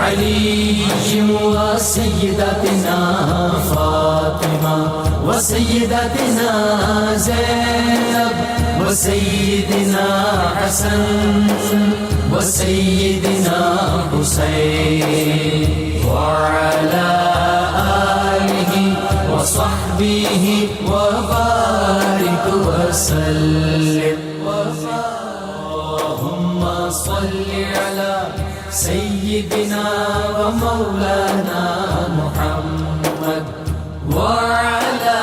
علي وسيدتنا فاطمة وسيدتنا زينب وسيدنا حسن وسيدنا حسين وعلى آله وصحبه وبارك وسلم اللهم صل على سيدنا ومولانا محمد وعلى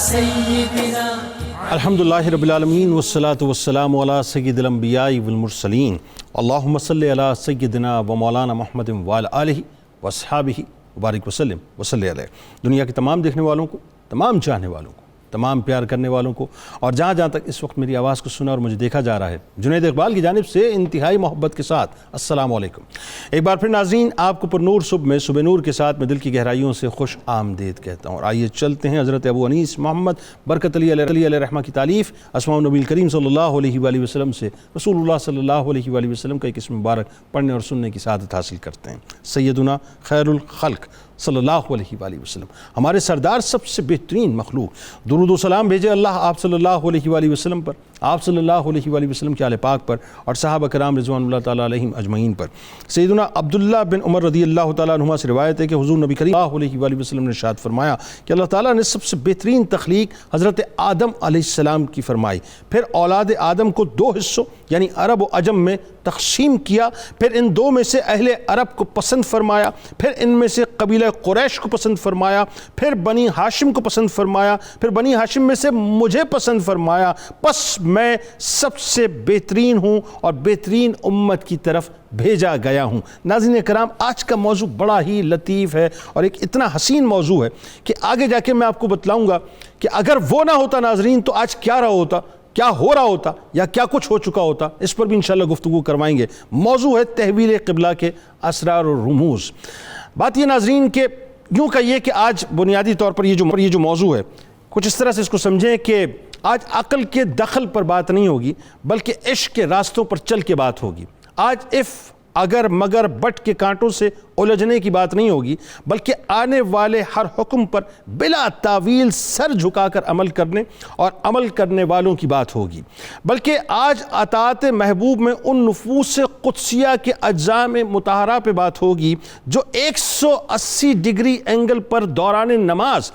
سيدنا الحمدللہ رب العالمین والصلاة والسلام علی سید الانبیاء والمرسلین اللہم صلی علی سیدنا و مولانا محمد وعلی آلہ واصحابہ وبارک وسلم وصلی علیہ۔ دنیا کے تمام دیکھنے والوں کو، تمام چاہنے والوں کو، تمام پیار کرنے والوں کو، اور جہاں جہاں تک اس وقت میری آواز کو سنا اور مجھے دیکھا جا رہا ہے، جنید اقبال کی جانب سے انتہائی محبت کے ساتھ السلام علیکم۔ ایک بار پھر ناظرین، آپ کو پر نور صبح میں صبح نور کے ساتھ میں دل کی گہرائیوں سے خوش آمدید کہتا ہوں، اور آئیے چلتے ہیں حضرت ابو انیس محمد برکت علی علیہ رحمہ کی تالیف اسماء النبی کریم صلی اللہ علیہ وآلہ وسلم سے رسول اللہ صلی اللہ علیہ وآلہ وسلم کا ایک اسم مبارک پڑھنے اور سننے کی سعادت حاصل کرتے ہیں۔ سیدنا خیر الخلق صلی اللہ علیہ وآلہ وسلم، ہمارے سردار، سب سے بہترین مخلوق، درود و سلام بھیجے اللہ آپ صلی اللہ علیہ وآلہ وسلم پر، آپ صلی اللہ علیہ وآلہ وسلم کے آل پاک پر، اور صحابہ کرام رضوان اللہ تعالیٰ علیہم اجمعین پر۔ سیدنا عبداللہ بن عمر رضی اللہ تعالیٰ عنہما سے روایت ہے کہ حضور نبی کریم صلی اللہ علیہ وآلہ وسلم نے ارشاد فرمایا کہ اللہ تعالیٰ نے سب سے بہترین تخلیق حضرت آدم علیہ السلام کی فرمائی، پھر اولاد آدم کو دو حصوں یعنی عرب و عجم میں تقسیم کیا، پھر ان دو میں سے اہل عرب کو پسند فرمایا، پھر ان میں سے قبیلہ قریش کو پسند فرمایا، پھر بنی ہاشم کو پسند فرمایا، پھر بنی ہاشم میں سے مجھے پسند فرمایا، پس میں سب سے بہترین ہوں اور بہترین امت کی طرف بھیجا گیا ہوں۔ ناظرین کرام، آج کا موضوع بڑا ہی لطیف ہے اور ایک اتنا حسین موضوع ہے کہ آگے جا کے میں آپ کو بتلاؤں گا کہ اگر وہ نہ ہوتا ناظرین تو آج کیا رہا ہوتا، کیا ہو رہا ہوتا، یا کیا کچھ ہو چکا ہوتا۔ اس پر بھی انشاءاللہ گفتگو کروائیں گے۔ موضوع ہے تحویل قبلہ کے اسرار و رموز۔ بات یہ ناظرین کہ یوں کہیے کہ آج بنیادی طور پر یہ جو موضوع ہے، کچھ اس طرح سے اس کو سمجھیں کہ آج عقل کے دخل پر بات نہیں ہوگی بلکہ عشق کے راستوں پر چل کے بات ہوگی۔ آج اف اگر مگر بٹ کے کانٹوں سے الجھنے کی بات نہیں ہوگی بلکہ آنے والے ہر حکم پر بلا تاویل سر جھکا کر عمل کرنے اور عمل کرنے والوں کی بات ہوگی، بلکہ آج اطاعت محبوب میں ان نفوس قدسیہ کے اجزاء میں مطہرہ پہ بات ہوگی جو 180 ڈگری اینگل پر دوران نماز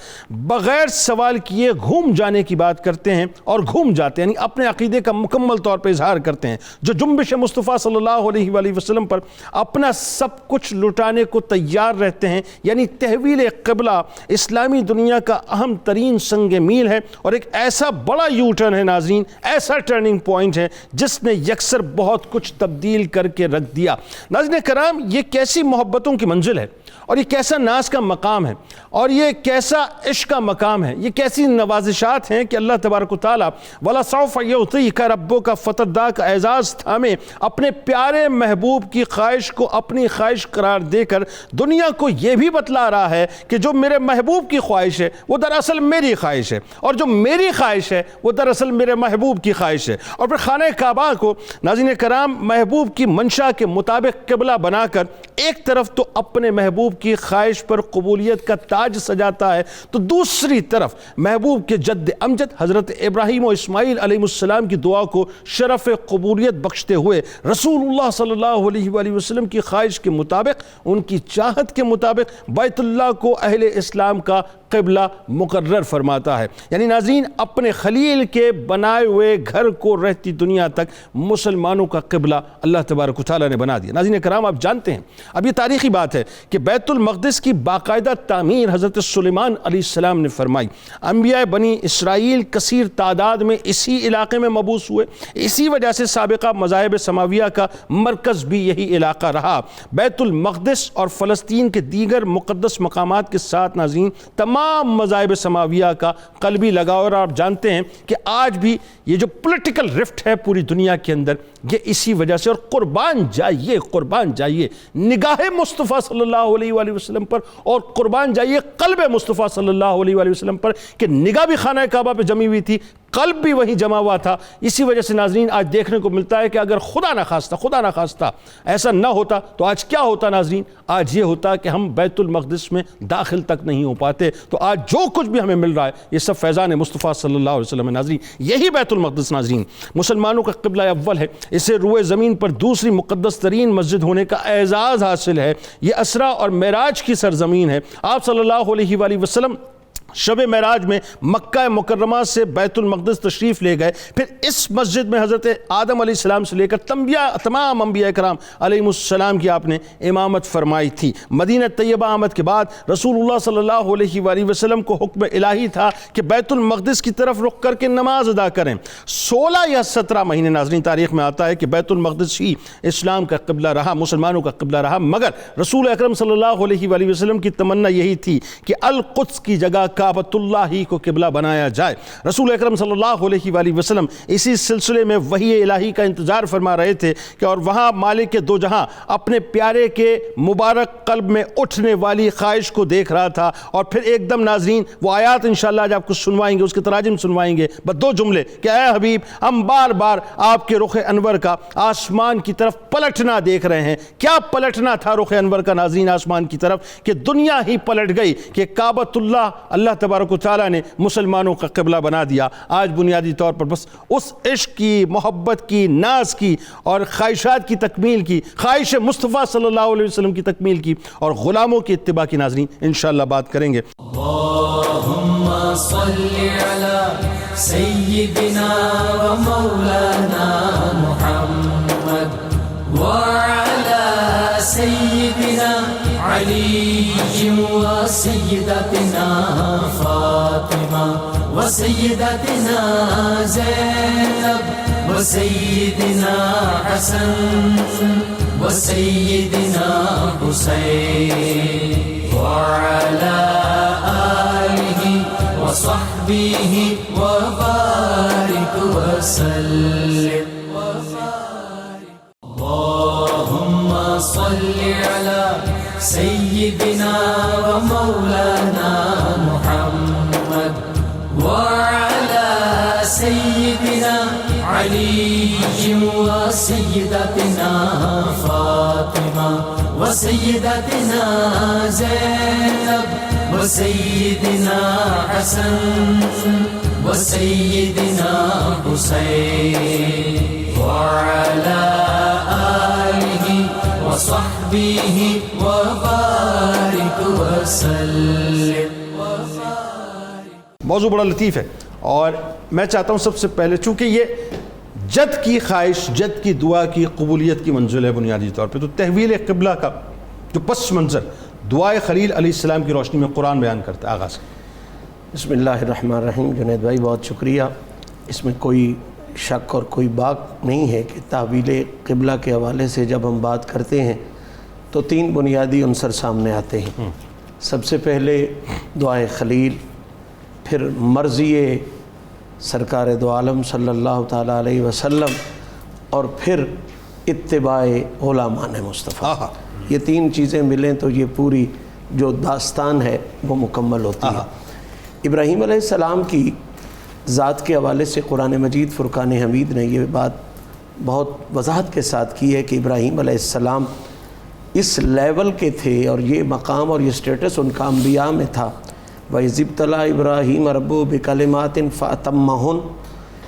بغیر سوال کیے گھوم جانے کی بات کرتے ہیں اور گھوم جاتے ہیں، یعنی اپنے عقیدے کا مکمل طور پہ اظہار کرتے ہیں، جو جنبش مصطفیٰ صلی اللہ علیہ وآلہ وسلم پر اپنا سب کچھ لٹانے کو تیار رہتے ہیں۔ یعنی تحویل قبلہ اسلامی دنیا کا اہم ترین سنگ میل ہے اور ایک ایسا بڑا یو ٹرن ہے ناظرین، ایسا ٹرننگ پوائنٹ ہے جس نے یکسر بہت کچھ تبدیل کر کے رکھ دیا۔ ناظرین کرام، یہ کیسی محبتوں کی منزل ہے اور یہ کیسا ناز کا مقام ہے اور یہ کیسا عشق کا مقام ہے، یہ کیسی نوازشات ہیں کہ اللہ تبارک و تعالیٰ وَلَسَوْفَ يُعْطِيكَ رَبُّكَ فَتَرْضَىٰ کا اعزاز تھامے اپنے پیارے محبوب کی خواہش کو اپنی خواہش قرار دے کر دنیا کو یہ بھی بتلا رہا ہے کہ جو میرے محبوب کی خواہش ہے وہ دراصل میری خواہش ہے، اور جو میری خواہش ہے وہ دراصل میرے محبوب کی خواہش ہے۔ اور پھر خانہ کعبہ کو ناظرین کرام محبوب کی منشا کے مطابق قبلہ بنا کر ایک طرف تو اپنے محبوب کی خواہش پر قبولیت کا تاج سجاتا ہے، تو دوسری طرف محبوب کے جد امجد حضرت ابراہیم و اسماعیل علیہ السلام کی دعا کو شرف قبولیت بخشتے ہوئے رسول اللہ صلی اللہ علیہ وآلہ وسلم کی خواہش کے مطابق، ان کی چاہت کے مطابق بیت اللہ کو اہل اسلام کا قبلہ مقرر فرماتا ہے۔ یعنی ناظرین، اپنے خلیل کے بنائے ہوئے گھر کو رہتی دنیا تک مسلمانوں کا قبلہ اللہ تبارک و تعالیٰ نے بنا دیا۔ ناظرین کرام، آپ جانتے ہیں، اب یہ تاریخی بات ہے کہ بیت المقدس کی باقاعدہ تعمیر حضرت سلیمان علیہ السلام نے فرمائی۔ انبیاء بنی اسرائیل کثیر تعداد میں اسی علاقے میں مبعوث ہوئے، اسی وجہ سے سابقہ مذاہب سماویہ کا مرکز بھی یہی علاقہ رہا۔ بیت المقدس اور فلسطین کے دیگر مقدس مقامات کے ساتھ ناظرین تمام مذاہب سماویہ کا قلبی لگاؤ، اور آپ جانتے ہیں کہ آج بھی یہ جو پولیٹیکل رفٹ ہے پوری دنیا کے اندر، یہ اسی وجہ سے۔ اور قربان جائیے نگاہ مصطفیٰ صلی اللہ علیہ وآلہ وسلم پر، اور قربان جائیے قلب مصطفیٰ صلی اللہ علیہ وآلہ وسلم پر کہ نگاہ بھی خانہ کعبہ پہ جمی ہوئی تھی، قلب بھی وہیں جمع ہوا تھا۔ اسی وجہ سے ناظرین آج دیکھنے کو ملتا ہے کہ اگر خدا نہ خواستہ ایسا نہ ہوتا تو آج کیا ہوتا ناظرین؟ آج یہ ہوتا کہ ہم بیت المقدس میں داخل تک نہیں ہو پاتے۔ تو آج جو کچھ بھی ہمیں مل رہا ہے یہ سب فیضان مصطفیٰ صلی اللہ علیہ وسلم ہے ناظرین۔ یہی بیت المقدس ناظرین مسلمانوں کا قبلہ اول ہے، اسے روئے زمین پر دوسری مقدس ترین مسجد ہونے کا اعزاز حاصل ہے۔ یہ اسرا اور معراج کی سرزمین ہے۔ آپ صلی اللہ علیہ وآلہ وسلم شب معراج میں مکہ مکرمہ سے بیت المقدس تشریف لے گئے، پھر اس مسجد میں حضرت آدم علیہ السلام سے لے کر تمام انبیاء کرام علیہ السلام کی آپ نے امامت فرمائی تھی۔ مدینہ طیبہ آمد کے بعد رسول اللہ صلی اللہ علیہ وآلہ وسلم کو حکم الہی تھا کہ بیت المقدس کی طرف رخ کر کے نماز ادا کریں۔ 16 یا 17 مہینے ناظرین تاریخ میں آتا ہے کہ بیت المقدس ہی اسلام کا قبلہ رہا، مسلمانوں کا قبلہ رہا، مگر رسول اکرم صلی اللہ علیہ وآلہ وسلم کی تمنا یہی تھی کہ القدس کی جگہ کعبۃ اللہ ہی کو قبلہ بنایا جائے۔ رسول اکرم صلی اللہ علیہ وآلہ وسلم اسی سلسلے میں وحی الہی کا انتظار فرما رہے تھے کہ اور وہاں مالک دو جہاں اپنے پیارے کے مبارک قلب میں اٹھنے والی خواہش کو دیکھ رہا تھا، اور پھر ایک دم ناظرین وہ آیات انشاءاللہ آج آپ کو سنوائیں گے، اس کے تراجم سنوائیں گے، بس 2 جملے کہ اے حبیب ہم بار بار آپ کے رخ انور کا آسمان کی طرف پلٹنا دیکھ رہے ہیں۔ کیا پلٹنا تھا رخ انور کا ناظرین آسمان کی طرف کہ دنیا ہی پلٹ گئی کہ کعبۃ اللہ تبارک و تعالیٰ نے مسلمانوں کا قبلہ بنا دیا۔ آج بنیادی طور پر بس اس عشق کی، محبت کی، ناز کی اور خواہشات کی تکمیل کی، خواہش مصطفیٰ صلی اللہ علیہ وسلم کی تکمیل کی اور غلاموں کی اتباع کی ناظرین انشاءاللہ بات کریں گے۔ اللہم صلی علی سیدنا و مولانا محمد وعلی سیدنا علی و سیدتنا فاطمہ و سیدتنا زینب و سیدنا حسن و سیدنا حسین وعلی آلہ وصحبہ وبارک وسلم۔ اللہم صلی علی سیدنا و مولانا محمد وعلی سیدنا علی و سیدتنا فاطمہ و سیدتنا زینب و سیدنا حسن و سیدنا حسین وعلی آلہ وصحبہ وبارک وسلم۔ موضوع بڑا لطیف ہے اور میں چاہتا ہوں سب سے پہلے، چونکہ یہ جد کی خواہش، جد کی دعا کی قبولیت کی منزل ہے بنیادی طور پہ، تو تحویل قبلہ کا جو پس منظر دعائے خلیل علیہ السلام کی روشنی میں قرآن بیان کرتا ہے۔ آغاز بسم اللہ الرحمن الرحیم۔ جنید بھائی بہت شکریہ، اس میں کوئی شک اور کوئی بات نہیں ہے کہ تحویل قبلہ کے حوالے سے جب ہم بات کرتے ہیں تو 3 بنیادی عنصر سامنے آتے ہیں۔ سب سے پہلے دعائے خلیل، پھر مرضی سرکار دو عالم صلی اللہ تعالیٰ علیہ وسلم، اور پھر اتباع غلامان مصطفیٰ۔ یہ 3 چیزیں ملیں تو یہ پوری جو داستان ہے وہ مکمل ہوتی ہے۔ ابراہیم علیہ السلام کی ذات کے حوالے سے قرآن مجید فرقان حمید نے یہ بات بہت وضاحت کے ساتھ کی ہے کہ ابراہیم علیہ السلام اس لیول کے تھے اور یہ مقام اور یہ سٹیٹس ان کا انبیاء میں تھا۔ وَإِذِ ابْتَلَىٰ إِبْرَاهِيمَ رَبُّهُ بِكَلِمَاتٍ فَأَتَمَّهُنَّ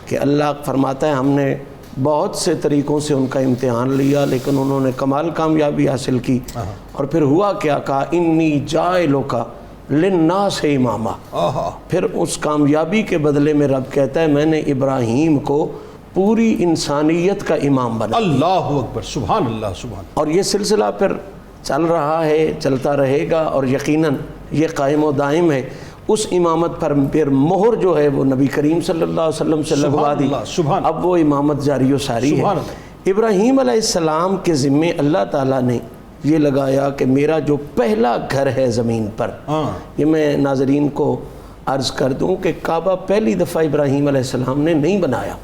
کہ اللہ فرماتا ہے ہم نے بہت سے طریقوں سے ان کا امتحان لیا لیکن انہوں نے کمال کامیابی حاصل کی، اور پھر ہوا کیا، کہا انی جاعلک للناس اماما۔ پھر اس کامیابی کے بدلے میں رب کہتا ہے میں نے ابراہیم کو پوری انسانیت کا امام بنا۔ اللہ اکبر، سبحان اللہ، سبحان۔ اور یہ سلسلہ پھر چل رہا ہے، چلتا رہے گا، اور یقیناً یہ قائم و دائم ہے۔ اس امامت پر پھر مہر جو ہے وہ نبی کریم صلی اللہ علیہ وسلم سے لگوا دی، اب وہ امامت جاری و ساری ہے۔ ابراہیم علیہ السلام کے ذمے اللہ تعالیٰ نے یہ لگایا کہ میرا جو پہلا گھر ہے زمین پر، یہ میں ناظرین کو عرض کر دوں کہ کعبہ پہلی دفعہ ابراہیم علیہ السلام نے نہیں بنایا۔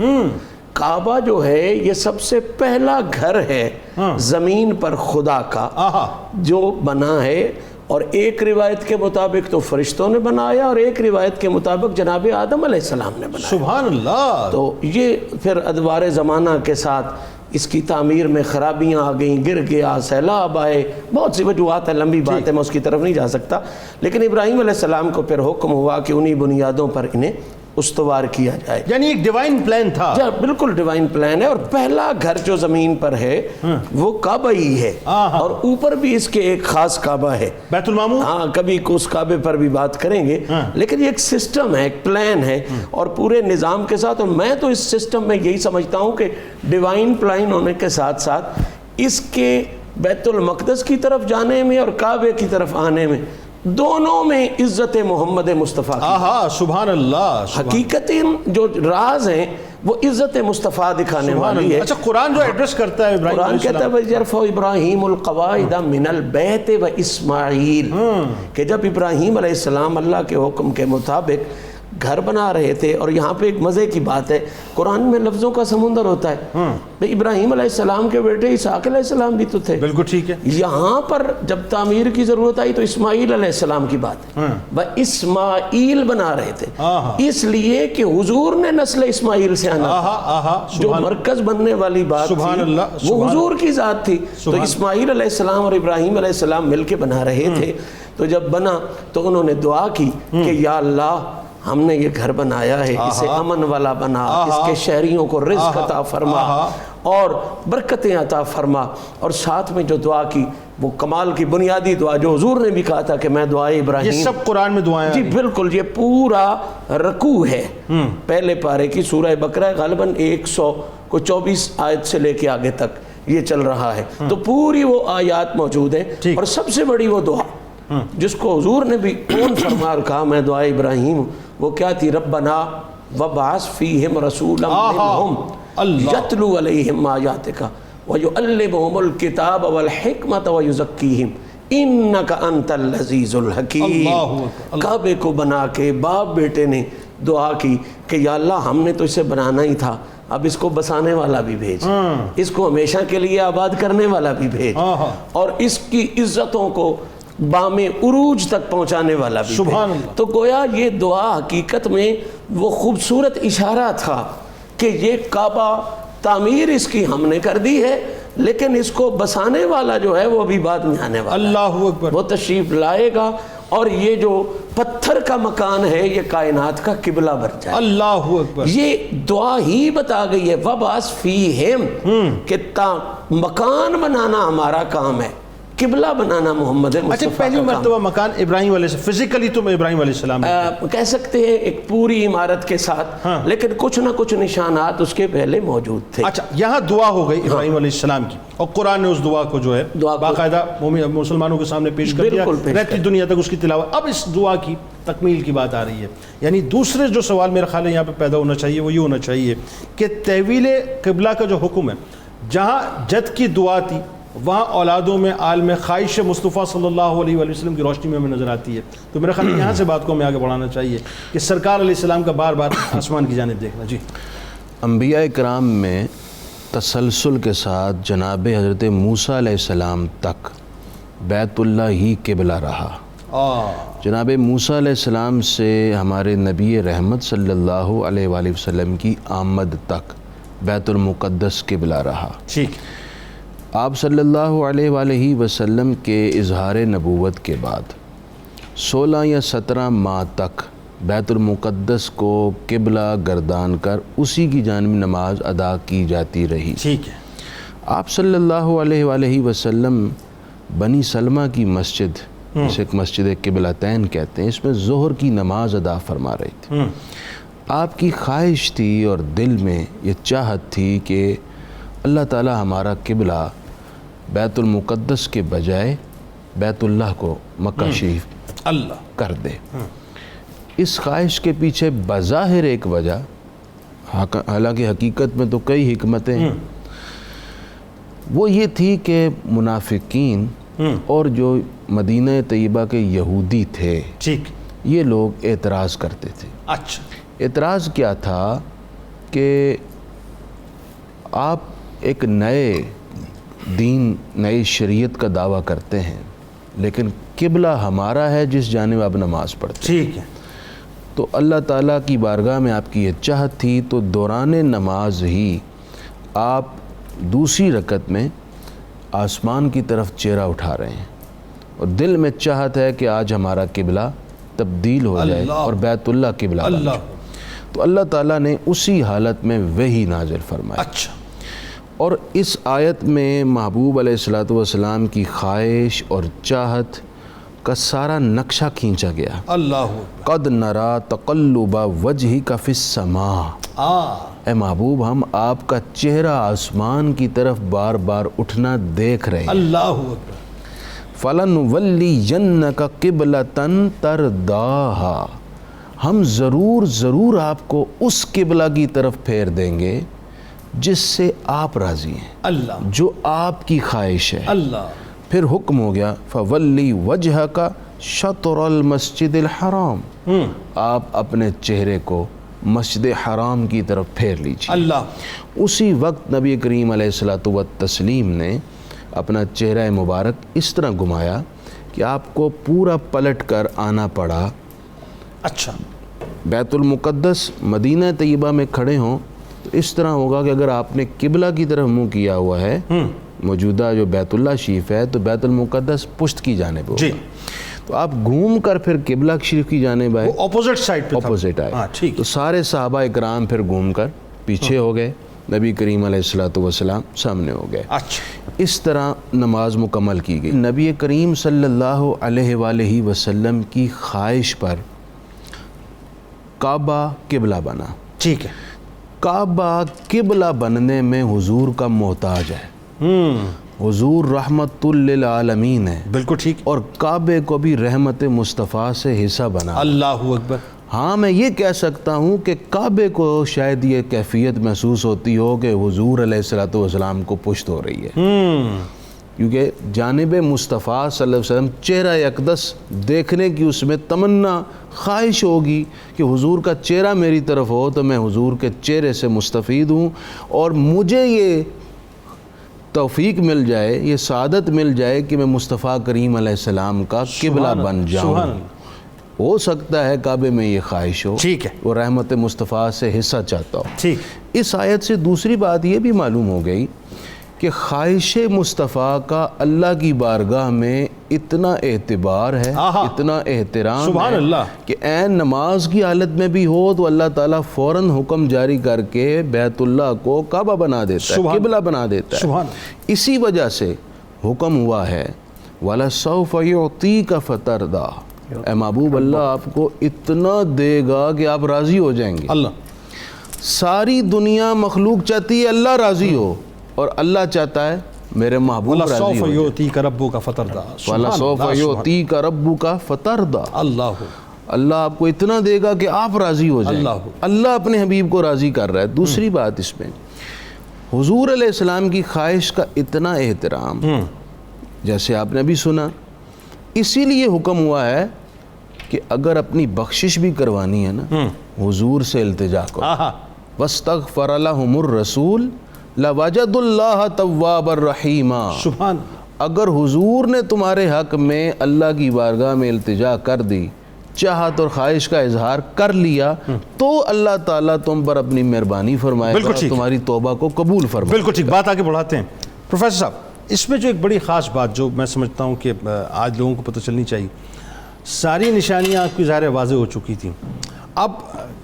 کعبہ جو ہے یہ سب سے پہلا گھر ہے زمین پر خدا کا جو بنا ہے، اور ایک روایت کے مطابق تو فرشتوں نے بنایا اور ایک روایت کے مطابق جناب آدم علیہ السلام نے بنایا. سبحان اللہ. تو یہ پھر ادوار زمانہ کے ساتھ اس کی تعمیر میں خرابیاں آ گئیں، گر گیا، سیلاب آئے، بہت سی وجوہات ہیں، لمبی بات ہے، میں اس کی طرف نہیں جا سکتا. لیکن ابراہیم علیہ السلام کو پھر حکم ہوا کہ انہی بنیادوں پر انہیں استوار کیا جائے. یعنی ایک ڈیوائن پلان تھا. بالکل ڈیوائن پلان ہے. اور پہلا گھر جو زمین پر ہے وہ کعبہ ہی ہے، اور اوپر بھی اس کے ایک خاص کعبہ ہے، بیت المعمور. ہاں کبھی اس کعبے پر بھی بات کریں گے. لیکن یہ ایک سسٹم ہے، ایک پلان ہے، اور پورے نظام کے ساتھ. اور میں تو اس سسٹم میں یہی سمجھتا ہوں کہ ڈیوائن پلان ہونے کے ساتھ ساتھ اس کے بیت المقدس کی طرف جانے میں اور کعبے کی طرف آنے میں، دونوں میں عزت محمد مصطفیٰ کی. سبحان اللہ. حقیقت جو راز ہیں وہ عزت مصطفیٰ دکھانے والی ہے. اچھا قرآن جو ایڈریس کرتا ہے ابراہیم قرآن کہتا ہے وَيَرْفَعُ إِبْرَاهِيمُ الْقَوَاعِدَ مِنَ الْبَيْتِ وَإِسْمَاعِيلُ، کہ جب ابراہیم علیہ السلام اللہ کے حکم کے مطابق گھر بنا رہے تھے. اور یہاں پہ ایک مزے کی بات ہے، قرآن میں لفظوں کا سمندر ہوتا ہے. ابراہیم علیہ السلام کے بیٹے اسحاق علیہ السلام بھی تو تھے. بالکل ٹھیک ہے. یہاں پر جب تعمیر کی ضرورت آئی تو اسماعیل علیہ السلام کی بات ہے. وہ اسماعیل بنا رہے تھے اس لیے کہ حضور نے نسل اسماعیل سے آنا، جو مرکز بننے والی بات تھی وہ حضور کی ذات تھی. تو اسماعیل علیہ السلام اور ابراہیم علیہ السلام مل کے بنا رہے تھے. تو جب بنا تو انہوں نے دعا کی کہ یا اللہ ہم نے یہ گھر بنایا ہے، اسے امن والا بنا، اس کے شہریوں کو رزق عطا فرما اور برکتیں عطا فرما. اور ساتھ میں جو دعا کی وہ کمال کی بنیادی دعا جو حضور نے بھی کہا تھا کہ میں دعائے ابراہیم. یہ سب قرآن میں دعائیں. جی بالکل. یہ پورا رکوع ہے پہلے پارے کی سورہ بقرہ، غالباً 124 آیت سے لے کے آگے تک یہ چل رہا ہے. تو پوری وہ آیات موجود ہیں. اور سب سے بڑی وہ دعا جس کو حضور نے بھی کون فرما کہا میں دعائے ابراہیم ہوں، وہ کیا تھی؟ ربنا وابعث فیہم رسولا منہم یتلو علیہم آیاتک ویعلمہم الکتاب والحکمت ویزکیہم انک انت العزیز الحکیم. کعبے کو بنا کے باپ بیٹے نے دعا کی کہ یا اللہ ہم نے تو اسے بنانا ہی تھا، اب اس کو بسانے والا بھی بھیج، اس کو ہمیشہ کے لیے آباد کرنے والا بھی بھیج، اور اس کی عزتوں کو بام عروج تک پہنچانے والا بھی. سبحان اللہ. تو گویا یہ دعا حقیقت میں وہ خوبصورت اشارہ تھا کہ یہ کعبہ تعمیر اس کی ہم نے کر دی ہے، لیکن اس کو بسانے والا جو ہے وہ ابھی بعد میں آنے والا. اللہ اکبر. وہ تشریف لائے گا اور یہ جو پتھر کا مکان ہے یہ کائنات کا قبلہ بن جائے. اللہ اکبر. یہ دعا ہی بتا گئی ہے وَبَعَثْ فِيهِمْ کہ مکان بنانا ہمارا کام ہے، قبلہ بنانا محمد مصطفیٰ. اچھا پہلی مرتبہ مکان ابراہیم علیہ السلام فزیکلی تم ابراہیم علیہ السلام کہہ سکتے ہیں ایک پوری عمارت کے ساتھ، لیکن کچھ نہ کچھ نشانات اس کے پہلے موجود تھے. اچھا یہاں دعا ہو گئی ابراہیم علیہ السلام کی، اور قرآن نے اس دعا کو جو ہے باقاعدہ مسلمانوں کے سامنے پیش کر دیا، رہتی دنیا تک اس کی تلاوت. اب اس دعا کی تکمیل کی بات آ رہی ہے. یعنی دوسرے جو سوال میرا خیال ہے یہاں پہ پیدا ہونا چاہیے وہ یہ ہونا چاہیے کہ تحویل قبلہ کا جو حکم ہے، جہاں جد کی دعا تھی وہاں اولادوں میں عالم خواہش مصطفیٰ صلی اللہ علیہ وآلہ وسلم کی روشنی میں ہمیں نظر آتی ہے. تو میرا خیال یہاں سے بات کو ہمیں آگے بڑھانا چاہیے کہ سرکار علیہ السلام کا بار بار آسمان کی جانب دیکھنا. جی انبیاء کرام میں تسلسل کے ساتھ جناب حضرت موسیٰ علیہ السلام تک بیت اللہ ہی قبلہ رہا. جناب موسیٰ علیہ السلام سے ہمارے نبی رحمت صلی اللہ علیہ وآلہ وسلم کی آمد تک بیت المقدس قبلہ رہا. ٹھیک. آپ صلی اللہ علیہ وآلہ وسلم کے اظہار نبوت کے بعد 16 یا 17 ماہ تک بیت المقدس کو قبلہ گردان کر اسی کی جانب نماز ادا کی جاتی رہی. ٹھیک ہے. آپ صلی اللہ علیہ وآلہ وسلم بنی سلمہ کی مسجد، جسے ایک مسجد قبلتین کہتے ہیں، اس میں ظہر کی نماز ادا فرما رہے تھے. آپ کی خواہش تھی اور دل میں یہ چاہت تھی کہ اللہ تعالی ہمارا قبلہ بیت المقدس کے بجائے بیت اللہ کو مکہ شریف اللہ کر دے. اس خواہش کے پیچھے بظاہر ایک وجہ، حالانکہ حقیقت میں تو کئی حکمتیں، وہ یہ تھی کہ منافقین اور جو مدینہ طیبہ کے یہودی تھے، ٹھیک، یہ لوگ اعتراض کرتے تھے. اچھا اعتراض کیا تھا کہ آپ ایک نئے دین، نئی شریعت کا دعویٰ کرتے ہیں، لیکن قبلہ ہمارا ہے جس جانب آپ نماز پڑھتے ہیں۔ ٹھیک ہے، تو اللہ تعالیٰ کی بارگاہ میں آپ کی یہ چاہت تھی، تو دوران نماز ہی آپ دوسری رکعت میں آسمان کی طرف چہرہ اٹھا رہے ہیں اور دل میں چاہت ہے کہ آج ہمارا قبلہ تبدیل ہو جائے اور بیت اللہ قبلہ بن جائے۔ تو اللہ تعالیٰ نے اسی حالت میں وحی نازل فرمائی۔ اچھا، اور اس آیت میں محبوب علیہ الصلوۃ والسلام کی خواہش اور چاہت کا سارا نقشہ کھینچا گیا۔ اللہ قد نرا تقلب وجہک فی السماء، اے محبوب ہم آپ کا چہرہ آسمان کی طرف بار بار اٹھنا دیکھ رہے ہیں۔ اللہ اکبر، فَلَنُوَلِّيَنَّكَ قِبْلَةً تَرْضَاهَا، ہم ضرور آپ کو اس قبلہ کی طرف پھیر دیں گے جس سے آپ راضی ہیں، اللہ جو آپ کی خواہش ہے۔ اللہ، پھر حکم ہو گیا فَوَلِّ وَجْهَكَ شَطْرَ الْمَسْجِدِ الْحَرَامِ، آپ اپنے چہرے کو مسجد حرام کی طرف پھیر لیجیے۔ اللہ، اسی وقت نبی کریم علیہ الصلوۃ والتسلیم نے اپنا چہرہ مبارک اس طرح گھمایا کہ آپ کو پورا پلٹ کر آنا پڑا۔ اچھا، بیت المقدس مدینہ طیبہ میں کھڑے ہوں تو اس طرح ہوگا کہ اگر آپ نے قبلہ کی طرف منہ کیا ہوا ہے، موجودہ جو بیت اللہ شریف ہے، تو بیت المقدس پشت کی جانب ہوگا، جی، تو آپ گھوم کر پھر قبلہ شریف کی جانب آئے، وہ اپوزٹ سائڈ پہ تھا۔ اپوزٹ آئے۔ ہاں، ٹھیک تو سارے صحابہ اکرام پھر گھوم کر پیچھے ہو گئے، نبی کریم علیہ الصلوۃ والسلام سامنے ہو گئے۔ اچھا، اس طرح نماز مکمل کی گئی۔ نبی کریم صلی اللہ علیہ وآلہ وسلم کی خواہش پر کعبہ قبلہ بنا۔ ٹھیک ہے، کعبہ قبلہ بننے میں حضور کا محتاج ہے، حضور رحمت للعالمین ہے، بالکل ٹھیک، اور کعبے کو بھی رحمت مصطفیٰ سے حصہ بنا۔ اللہ اکبر، ہاں میں یہ کہہ سکتا ہوں کہ کعبے کو شاید یہ کیفیت محسوس ہوتی ہو کہ حضور علیہ الصلوۃ والسلام کو پشت ہو رہی ہے، کیونکہ جانب مصطفیٰ صلی اللہ علیہ وسلم چہرہ اقدس دیکھنے کی اس میں تمنا خواہش ہوگی کہ حضور کا چہرہ میری طرف ہو تو میں حضور کے چہرے سے مستفید ہوں اور مجھے یہ توفیق مل جائے، یہ سعادت مل جائے کہ میں مصطفیٰ کریم علیہ السلام کا قبلہ بن جاؤں۔ ہو سکتا ہے کعبے میں یہ خواہش ہو، ٹھیک ہے، وہ رحمت مصطفیٰ سے حصہ چاہتا ہو۔ ٹھیک، اس آیت سے دوسری بات یہ بھی معلوم ہو گئی کہ خواہش مصطفیٰ کا اللہ کی بارگاہ میں اتنا اعتبار ہے، اتنا احترام سبحان ہے اللہ، کہ عین نماز کی حالت میں بھی ہو تو اللہ تعالیٰ فوراً حکم جاری کر کے بیت اللہ کو کعبہ بنا دیتا ہے، قبلہ بنا دیتا ہے۔ سبحان، اسی وجہ سے حکم ہوا ہے وَلَسَوْفَ يُعْطِيكَ فَتَرْضَىٰ، اے محبوب اللہ آپ کو اتنا دے گا کہ آپ راضی ہو جائیں گے۔ اللہ، ساری دنیا مخلوق چاہتی ہے اللہ راضی ہو، اور اللہ چاہتا ہے میرے محبوب راضی وَلَسَوْفَ ہو جائے۔ يُعْطِيكَ رَبُّكَ فَتَرْضَىٰ، وَلَسَوْفَ يُعْطِيكَ رَبُّكَ فَتَرْضَىٰ، اللہ، اللہ آپ کو اتنا دے گا کہ آپ راضی ہو جائیں۔ اللہ اپنے حبیب کو راضی کر رہا ہے۔ دوسری بات اس میں حضور علیہ السلام کی خواہش کا اتنا احترام، جیسے آپ نے بھی سنا، اسی لیے حکم ہوا ہے کہ اگر اپنی بخشش بھی کروانی ہے نا حضور سے التجا کرو، وَاسْتَغْفَرَ لَهُمُ الرَّسُولُ لَوَجَدُوا اللَّهَ تَوَّابًا رَحِيمًا، سبحان، اگر حضور نے تمہارے حق میں اللہ کی بارگاہ میں التجا کر دی، چاہت اور خواہش کا اظہار کر لیا، تو اللہ تعالیٰ تم پر اپنی مہربانی فرمائے گا، تمہاری توبہ کو قبول فرمائے گا۔ بالکل ٹھیک، بات آگے بڑھاتے ہیں۔ پروفیسر صاحب، اس میں جو ایک بڑی خاص بات جو میں سمجھتا ہوں کہ آج لوگوں کو پتہ چلنی چاہیے، ساری نشانیاں آپ کی ظاہر واضح ہو چکی تھیں، اب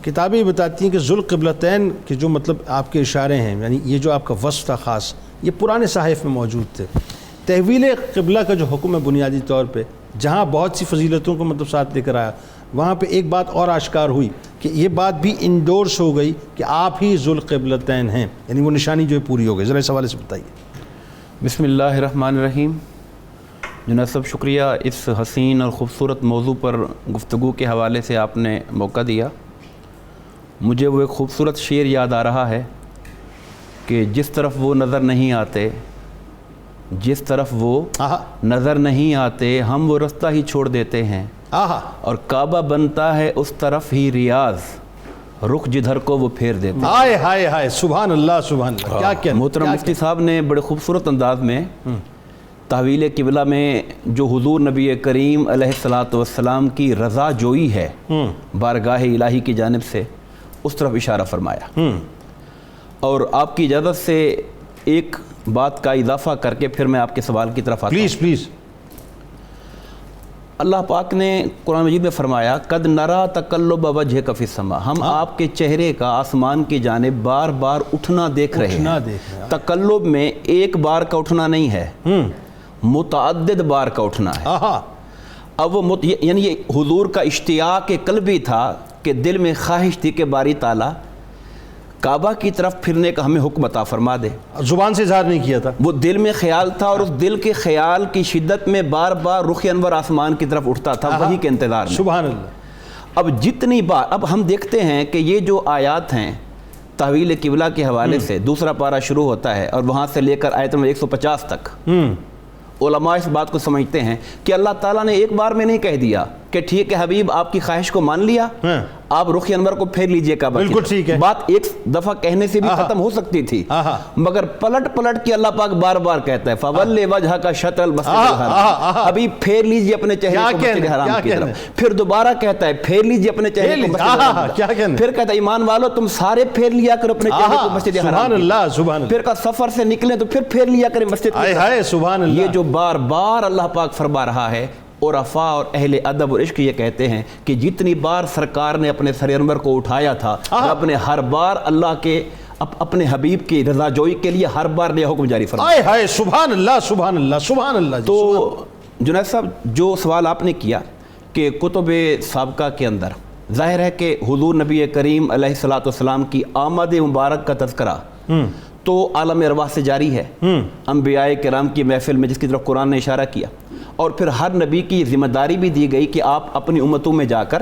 کتابیں بتاتی ہیں کہ ذوالقبلتین کے جو مطلب آپ کے اشارے ہیں، یعنی یہ جو آپ کا وصف تھا خاص، یہ پرانے صحائف میں موجود تھے۔ تحویل قبلہ کا جو حکم ہے بنیادی طور پہ، جہاں بہت سی فضیلتوں کو مطلب ساتھ لے کر آیا، وہاں پہ ایک بات اور آشکار ہوئی کہ یہ بات بھی انڈورس ہو گئی کہ آپ ہی ذوالقبلتین ہیں، یعنی وہ نشانی جو ہے پوری ہو گئی۔ ذرا اس حوالے سے بتائیے۔ بسم اللہ الرحمن الرحیم۔ جناب صاحب شکریہ، اس حسین اور خوبصورت موضوع پر گفتگو کے حوالے سے آپ نے موقع دیا۔ مجھے وہ ایک خوبصورت شعر یاد آ رہا ہے کہ جس طرف وہ نظر نہیں آتے، جس طرف وہ نظر نہیں آتے، ہم وہ رستہ ہی چھوڑ دیتے ہیں، اور کعبہ بنتا ہے اس طرف ہی ریاض، رخ جدھر کو وہ پھیر دیتے ہیں۔ ہائے ہائے ہائے، سبحان اللہ سبحان اللہ، کیا محترم مفتی صاحب نے بڑے خوبصورت انداز میں تحویل قبلہ میں جو حضور نبی کریم علیہ الصلاۃ والسلام کی رضا جوئی ہے بارگاہ الہی کی جانب سے، اس طرف اشارہ فرمایا. اور آپ کی اجازت سے ایک بات کا اضافہ کر کے پھر میں آپ کے سوال کی طرف آتا ہوں. پلیز. اللہ پاک نے قرآن مجید میں فرمایا قد نرا تقلب وجہک فی السماء، ہم آپ کے چہرے کا آسمان کی جانب بار بار اٹھنا دیکھ رہے ہیں. تقلب میں ایک بار کا اٹھنا نہیں ہے، متعدد بار کا اٹھنا ہے. اب وہ یعنی یہ حضور کا اشتیاق قلبی تھا کہ دل میں خواہش تھی کہ باری تعالیٰ کعبہ کی طرف پھرنے کا ہمیں حکم عطا فرما دے. زبان سے اظہار نہیں کیا تھا، وہ دل میں خیال تھا، اور اس دل کے خیال کی شدت میں بار بار رخ انور آسمان کی طرف اٹھتا تھا وہی کے انتظار میں. سبحان اللہ. اب جتنی بار اب ہم دیکھتے ہیں کہ یہ جو آیات ہیں تحویل قبلہ کے حوالے سے، دوسرا پارہ شروع ہوتا ہے اور وہاں سے لے کر آیت نمبر 150 تک علماء اس بات کو سمجھتے ہیں کہ اللہ تعالیٰ نے ایک بار میں نہیں کہہ دیا کہ ٹھیک ہے حبیب آپ کی خواہش کو مان لیا، آپ رخ انور کو پھیر لیجئے کعبہ کی. بالکل ٹھیک ہے. بات ایک دفعہ کہنے سے بھی ختم ہو سکتی تھی، مگر پلٹ پلٹ کے اللہ پاک بار بار کہتا ہے فَوَلِّ وَجْهَكَ شَطْرَ الْمَسْجِدِ الْحَرَامِ، ابھی پھیر لیجئے اپنے چہرے کو مسجد حرام کی طرف. پھر دوبارہ کہتا ہے پھیر لیجئے اپنے چہرے کو مسجد حرام کی طرف. پھر کہتا ہے ایمان والو تم سارے پھیر لیا کرو اپنے چہرے کو مسجد حرام کی طرف. پھر کہا سفر سے نکلیں تو پھر پھیر لیا کریں مسجد کی طرف. یہ جو بار بار اللہ پاک فرما رہا ہے، عرفاء اور اہل ادب اور عشق یہ کہتے ہیں کہ جتنی بار سرکار نے اپنے سر انور کو اٹھایا تھا، رب نے ہر بار اللہ کے اپنے حبیب کی رضا جوئی کے لیے ہر بار نیا حکم جاری فرمایا. سبحان اللہ سبحان اللہ سبحان اللہ. تو جنید صاحب جو سوال آپ نے کیا کہ کتب سابقہ کے اندر ظاہر ہے کہ حضور نبی کریم علیہ الصلاۃ والسلام کی آمد مبارک کا تذکرہ تو عالم ارواح سے جاری ہے، انبیاء کرام کی محفل میں، جس کی طرف قرآن نے اشارہ کیا. اور پھر ہر نبی کی ذمہ داری بھی دی گئی کہ آپ اپنی امتوں میں جا کر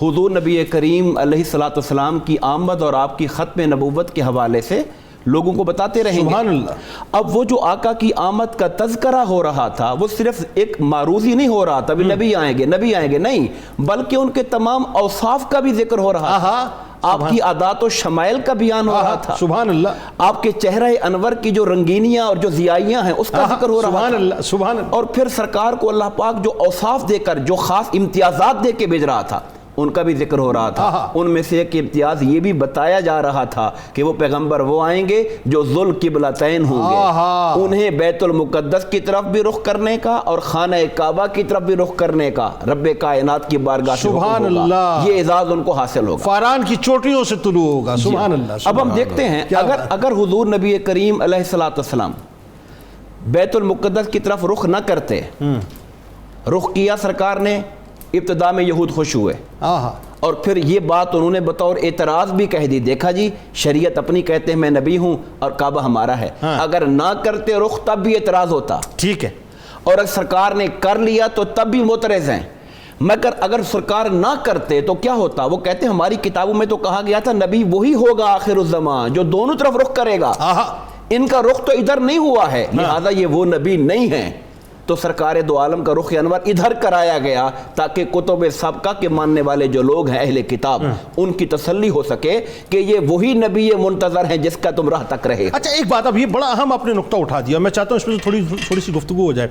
حضور نبی کریم علیہ الصلاۃ والسلام کی آمد اور آپ کی ختم نبوت کے حوالے سے لوگوں کو بتاتے رہیں گے. سبحان اللہ. اب وہ جو آقا کی آمد کا تذکرہ ہو رہا تھا وہ صرف ایک معروضی نہیں ہو رہا تھا بھی نبی آئیں گے نہیں، بلکہ ان کے تمام اوصاف کا بھی ذکر ہو رہا تھا، آپ کی عادات و شمائل کا بیان ہو رہا تھا. سبحان اللہ. آپ کے چہرہ انور کی جو رنگینیاں اور جو ضیائیاں ہیں اس کا ذکر ہو رہا سبحان تھا. اللہ سبحان اللہ. اور پھر سرکار کو اللہ پاک جو اوصاف دے کر، جو خاص امتیازات دے کے بھیج رہا تھا، ان کا بھی ذکر ہو رہا تھا. ان میں سے ایک امتیاز یہ بھی بتایا جا رہا تھا کہ وہ پیغمبر وہ آئیں گے جو ذو القبلتین ہوں گے، انہیں بیت المقدس کی طرف بھی رخ کرنے کا اور خانہ کعبہ کی طرف بھی رخ کرنے کا رب کائنات کی بارگاہ سے سبحان اللہ، یہ اعزاز ان کو حاصل ہوگا، فاران کی چوٹیوں سے طلوع ہوگا. سبحان اللہ. اب ہم دیکھتے ہیں اگر حضور نبی کریم علیہ الصلاۃ والسلام بیت المقدس کی طرف رخ نہ کرتے، رخ کیا سرکار نے، ابتدا میں یہود خوش ہوئے اور پھر یہ بات انہوں نے بطور اعتراض بھی کہہ دی، دیکھا جی شریعت اپنی کہتے ہیں میں نبی ہوں اور کعبہ ہمارا ہے، اگر نہ کرتے رخ تب بھی اعتراض ہوتا. ٹھیک ہے. اور اگر سرکار نے کر لیا تو تب بھی معترض ہیں. مگر اگر سرکار نہ کرتے تو کیا ہوتا؟ وہ کہتے ہیں ہماری کتابوں میں تو کہا گیا تھا نبی وہی ہوگا آخر الزمان جو دونوں طرف رخ کرے گا، ان کا رخ تو ادھر نہیں ہوا ہے، لہذا یہ وہ نبی نہیں ہیں. تو سرکار دو عالم کا رخ انور ادھر کرایا گیا تاکہ کتب سابقہ کے ماننے والے جو لوگ ہیں اہل کتاب ان کی تسلی ہو سکے کہ یہ وہی نبی منتظر ہیں جس کا تم راہ تک رہے. اچھا ایک بات، اب یہ بڑا اہم آپ نے نقطہ اٹھا دیا، میں چاہتا ہوں اس میں تھوڑی سی گفتگو ہو جائے.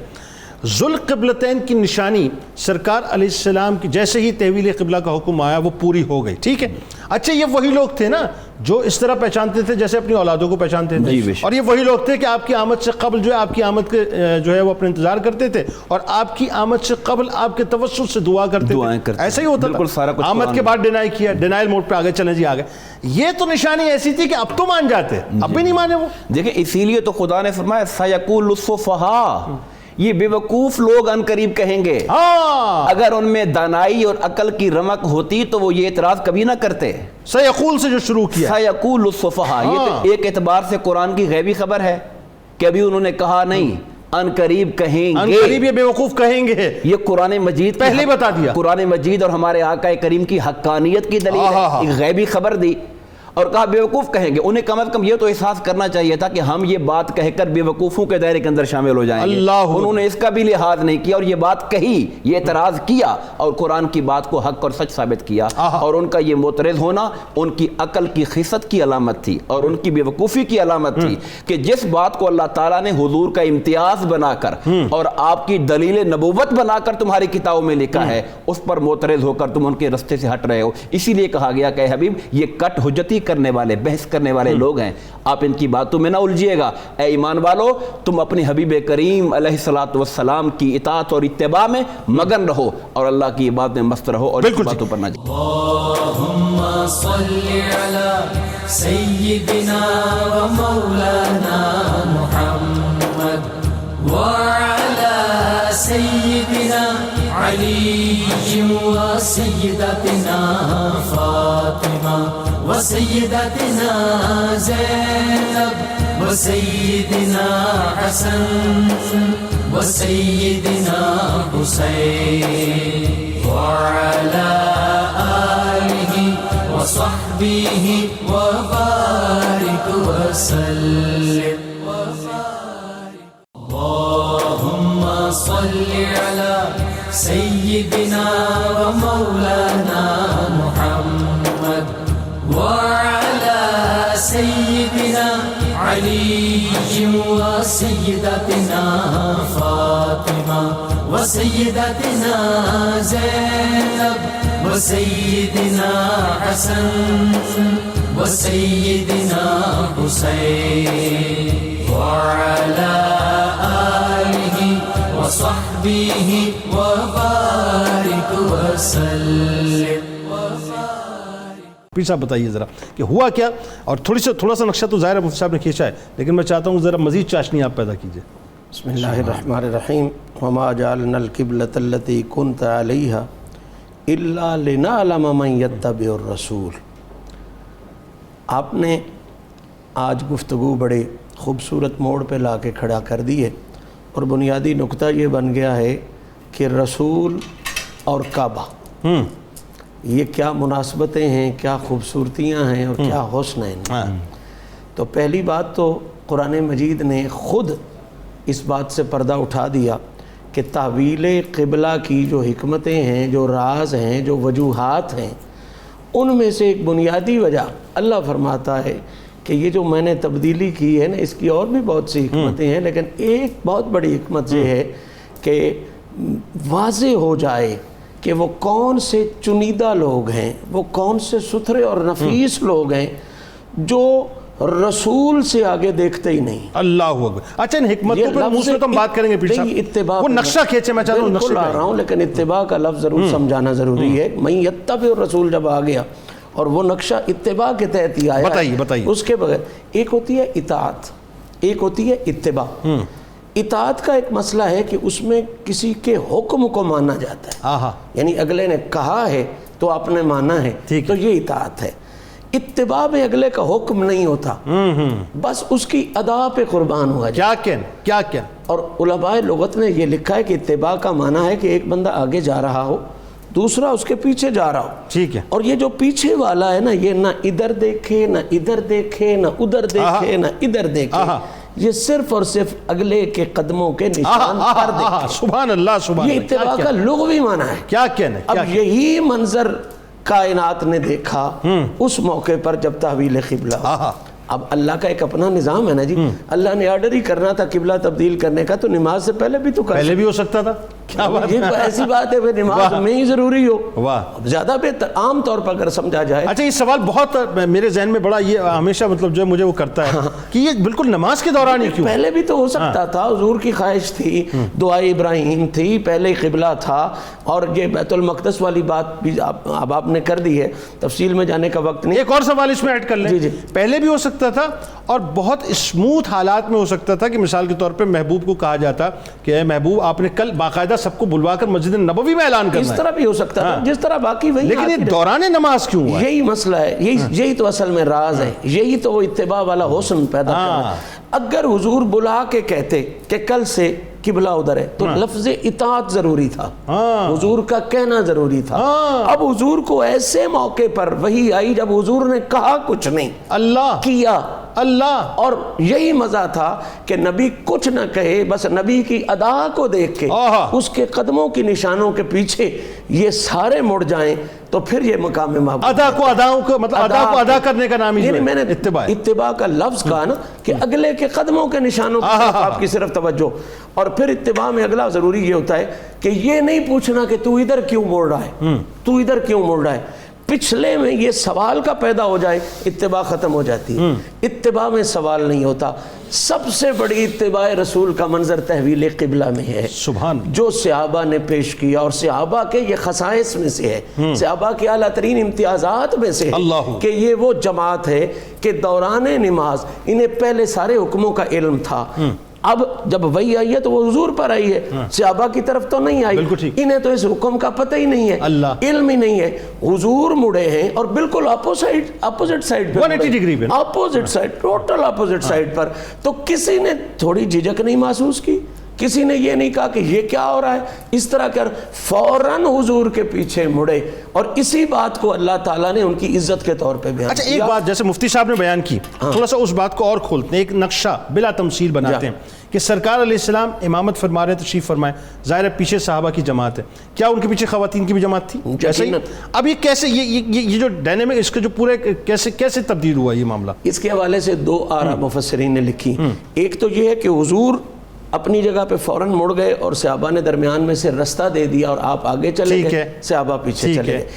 ذو القبلتین کی نشانی سرکار علیہ السلام کی جیسے ہی تحویل قبلہ کا حکم آیا وہ پوری ہو گئی. ٹھیک ہے. اچھا یہ وہی لوگ تھے نا جو اس طرح پہچانتے تھے جیسے اپنی اولادوں کو پہچانتے تھے، اور یہ وہی لوگ تھے کہ آپ کی آمد سے قبل جو ہے آپ کی آمد کے جو ہے وہ اپنے انتظار کرتے تھے اور آپ کی آمد سے قبل آپ کے توسط سے دعا کرتے تھے. ایسا ہی ہوتا تھا. آمد کے بعد ڈینائی کیا، ڈینائل موڈ پہ آگے چلیں جی آگے. یہ تو نشانی ایسی تھی کہ اب تو مان جاتے، اب بھی نہیں مانے وہ. دیکھیں اسی لیے تو خدا نے فرمایا سَيَقُولُ السُّفَهَاءُ، یہ بے وقوف لوگ ان قریب کہیں گے. اگر ان میں دانائی اور عقل کی رمق ہوتی تو وہ یہ اعتراض کبھی نہ کرتے. سیقول سے جو شروع کیا، سیقول السفہاء، یہ تو ایک اعتبار سے قرآن کی غیبی خبر ہے کہ ابھی انہوں نے کہا نہیں، ان قریب کہیں گے، ان قریب یہ بے وقوف کہیں گے. یہ قرآن مجید پہلے بتا دیا، قرآن مجید اور ہمارے آقا کریم کی حقانیت کی دلیل ہے. ایک غیبی خبر دی اور کہا بیوقوف کہیں گے. انہیں کم از کم یہ تو احساس کرنا چاہیے تھا کہ ہم یہ بات کہہ کر بیوقوفوں کے دائرے کے اندر شامل ہو جائیں گے. انہوں نے اس کا بھی لحاظ نہیں کیا اور یہ بات کہی, یہ اعتراض کیا اور قرآن کی بات کو حق اور سچ ثابت کیا. اور ان کا یہ معترض ہونا ان کی عقل کی خست کی علامت تھی اور ان کی بیوقوفی کی علامت تھی کہ جس بات کو اللہ تعالیٰ نے حضور کا امتیاز بنا کر اور آپ کی دلیل نبوت بنا کر تمہاری کتابوں میں لکھا ہے, اس پر معترض ہو کر تم ان کے رستے سے ہٹ رہے ہو. اسی لیے کہا گیا کہ حبیب یہ کٹ حجتی کرنے والے, بحث کرنے والے لوگ ہیں, آپ ان کی باتوں میں نہ الجھیے گا. اے ایمان والو, تم اپنے حبیب کریم علیہ الصلوۃ والسلام کی اطاعت اور اتباع میں مگن رہو اور اللہ کی عبادت میں مست رہو اور اس باتوں پر نہ جاؤ. اللهم صل على سيدنا ومولانا محمد وعلى سيدنا علي وسيدتنا فاطمة وسيدتنا زينب وسيدنا حسن وسيدنا حسين وعلى آله وصحبه وبارك وسلم. اللهم صل على سيدنا ومولانا محمد وعلى سيدنا علي وسيدتنا فاطمة وسيدتنا زينب وسيدنا حسن وسيدنا حسين وعلى آله وصحبه وبارك وسلم. پیر صاحب بتائیے ذرا کہ ہوا کیا, اور تھوڑا سا نقشہ تو ظاہر ہے مفتی صاحب نے کھینچا ہے, لیکن میں چاہتا ہوں ذرا مزید چاشنی آپ پیدا کیجئے. بسم اللہ الرحمن الرحیم. وما جعلنا القبلۃ التي كنت عليها الا لنعلم من يتبع الرسول. آپ نے آج گفتگو بڑے خوبصورت موڑ پہ لا کے کھڑا کر دی ہے, اور بنیادی نقطہ یہ بن گیا ہے کہ رسول اور کعبہ یہ کیا مناسبتیں ہیں, کیا خوبصورتیاں ہیں اور کیا حسن ہیں. تو پہلی بات تو قرآن مجید نے خود اس بات سے پردہ اٹھا دیا کہ تحویل قبلہ کی جو حکمتیں ہیں, جو راز ہیں, جو وجوہات ہیں, ان میں سے ایک بنیادی وجہ اللہ فرماتا ہے کہ یہ جو میں نے تبدیلی کی ہے نا, اس کی اور بھی بہت سی حکمتیں ہیں, لیکن ایک بہت بڑی حکمت یہ ہے کہ واضح ہو جائے کہ وہ کون سے چنیدہ لوگ ہیں, وہ کون سے ستھرے اور نفیس لوگ ہیں جو رسول سے آگے دیکھتے ہی نہیں. اللہ اکبر. اچھا ان حکمتوں پر منہ سے تو ہم بات کریں گے پیر صاحب, اتباع وہ نقشہ کھینچے, میں چاہتا ہوں نقشہ لا رہا ہوں, لیکن اتباع کا لفظ ضرور سمجھانا ضروری ہے. من یتبع الرسول جب آ گیا اور وہ نقشہ اتباع کے تحت ہی آیا, بتائیے اس کے بغیر ایک ہوتی ہے اطاعت, ایک ہوتی ہے اتباع. اطاعت کا ایک مسئلہ ہے کہ اس میں کسی کے حکم کو مانا جاتا ہے, یعنی اگلے نے کہا ہے تو آپ نے مانا ہے, تو یہ اطاعت ہے. اتباع میں اگلے کا حکم نہیں ہوتا, بس اس کی ادا پہ قربان ہوا جائے. کیا کیا اور علماء لغت نے یہ لکھا ہے کہ اتباع کا معنی ہے کہ ایک بندہ آگے جا رہا ہو, دوسرا اس کے پیچھے جا رہا ہو. ٹھیک ہے. اور یہ جو پیچھے والا ہے نا, یہ نہ ادھر دیکھے, نہ ادھر دیکھے, نہ ادھر دیکھے, نہ ادھر دیکھے, یہ صرف اور صرف اگلے کے قدموں کے نشان پر دیکھے. سبحان اللہ, سبحان اللہ. یہ اتباع کا لغوی معنی ہے. کیا کہنا. اب یہی منظر کائنات نے دیکھا اس موقع پر جب تحویل قبلہ. اب اللہ کا ایک اپنا نظام ہے نا جی, اللہ نے آرڈر ہی کرنا تھا قبلہ تبدیل کرنے کا, تو نماز سے پہلے بھی تو پہلے بھی ہو سکتا تھا. یہ ایسی بات ہے نماز میں ہی ضروری ہو, زیادہ بہتر عام طور پر اگر سمجھا جائے. اچھا یہ سوال بہت میرے ذہن میں بڑا یہ ہمیشہ مطلب جو ہے مجھے وہ کرتا ہے کہ یہ بالکل نماز کے دوران ہی کیوں. پہلے بھی تو ہو سکتا تھا, حضور کی خواہش تھی, دعائے ابراہیم تھی, پہلے قبلہ تھا, اور یہ بیت المقدس والی بات بھی اب آپ نے کر دی ہے, تفصیل میں جانے کا وقت نہیں. ایک اور سوال اس میں ایڈ کر لیں. پہلے بھی ہو سکتا تھا اور بہت اسموتھ حالات میں ہو سکتا تھا کہ مثال کے طور پہ محبوب کو کہا جاتا کہ اے محبوب آپ نے کل باقاعدہ سب کو بلوا کر مسجد نبوی میں اعلان کرنا ہے. اس طرح بھی ہو سکتا تھا جس طرح باقی وہی. لیکن یہ دوران نماز کیوں ہوا؟ یہی مسئلہ ہے, یہی تو اصل میں راز ہے, یہی تو وہ اتباع والا حسن پیدا کرنا. اگر حضور بلا کے کہتے کہ کل سے قبلہ ادھر ہے، تو لفظ اطاعت ضروری تھا، حضور کا کہنا ضروری تھا۔ اب حضور کو ایسے موقع پر وحی آئی جب حضور نے کہا کچھ نہیں، اللہ کیا اللہ، اور یہی مزہ تھا کہ نبی کچھ نہ کہے، بس نبی کی ادا کو دیکھ کے اس کے قدموں کی نشانوں کے پیچھے یہ سارے مڑ جائیں، تو پھر یہ مقام محبوب ادا کو اداؤں کو مطلب ادا کو ادا کرنے کا نام ہی یعنی میں نے اتباع کا لفظ کہا نا کہ اگلے کے قدموں کے نشانوں کی طرف آپ کی صرف توجہ، اور پھر اتباع میں اگلا ضروری یہ ہوتا ہے کہ یہ نہیں پوچھنا کہ تو ادھر کیوں موڑ رہا ہے، تو ادھر کیوں موڑ رہا ہے، پچھلے میں یہ سوال کا پیدا ہو جائے اتباع ختم ہو جاتی ہے۔ اتباع میں سوال نہیں ہوتا۔ سب سے بڑی اتباع رسول کا منظر تحویل قبلہ میں ہے، سبحان، جو صحابہ نے پیش کیا، اور صحابہ کے یہ خصائص میں سے ہے، صحابہ کے اعلیٰ ترین امتیازات میں سے ہے کہ یہ وہ جماعت ہے کہ دوران نماز انہیں پہلے سارے حکموں کا علم تھا، اب جب وہی آئی ہے تو وہ حضور پر آئی ہے، صحابہ کی طرف تو نہیں آئی، انہیں تو اس حکم کا پتہ ہی نہیں ہے، علم ہی نہیں ہے، حضور مڑے ہیں اور بالکل اپوزٹ سائڈ پر، 180 ڈگری پہ، opposite side, total opposite side پر، تو کسی نے تھوڑی جھجک نہیں محسوس کی، کسی نے یہ نہیں کہا کہ یہ کیا ہو رہا ہے، اس طرح کر فوراً حضور کے پیچھے مڑے، اور اسی بات کو اللہ تعالیٰ نے ان کی عزت کے طور پہ بیان اچھا کیا۔ ایک بات جیسے مفتی صاحب نے بیان کی، تھوڑا سا اس بات کو اور کھولتے ہیں، ایک نقشہ بلا تمثیل بناتے ہیں کہ سرکار علیہ السلام امامت فرما رہے ہیں، تشریف فرمائیں، ظاہر ہے پیچھے صحابہ کی جماعت ہے، کیا ان کے پیچھے خواتین کی بھی جماعت تھی؟ ایسا ہی؟ اب یہ کیسے یہ جو ڈائنامک اس کے جو پورے کیسے تبدیل ہوا یہ معاملہ؟ اس کے حوالے سے دو آراء مفسرین نے لکھی، ایک تو یہ ہے کہ حضور اپنی جگہ پہ فوراً مڑ گئے اور صحابہ نے درمیان میں سے رستہ دے دیا اور آپ آگے چلے گئے، صحابہ پیچھے چلے گئے۔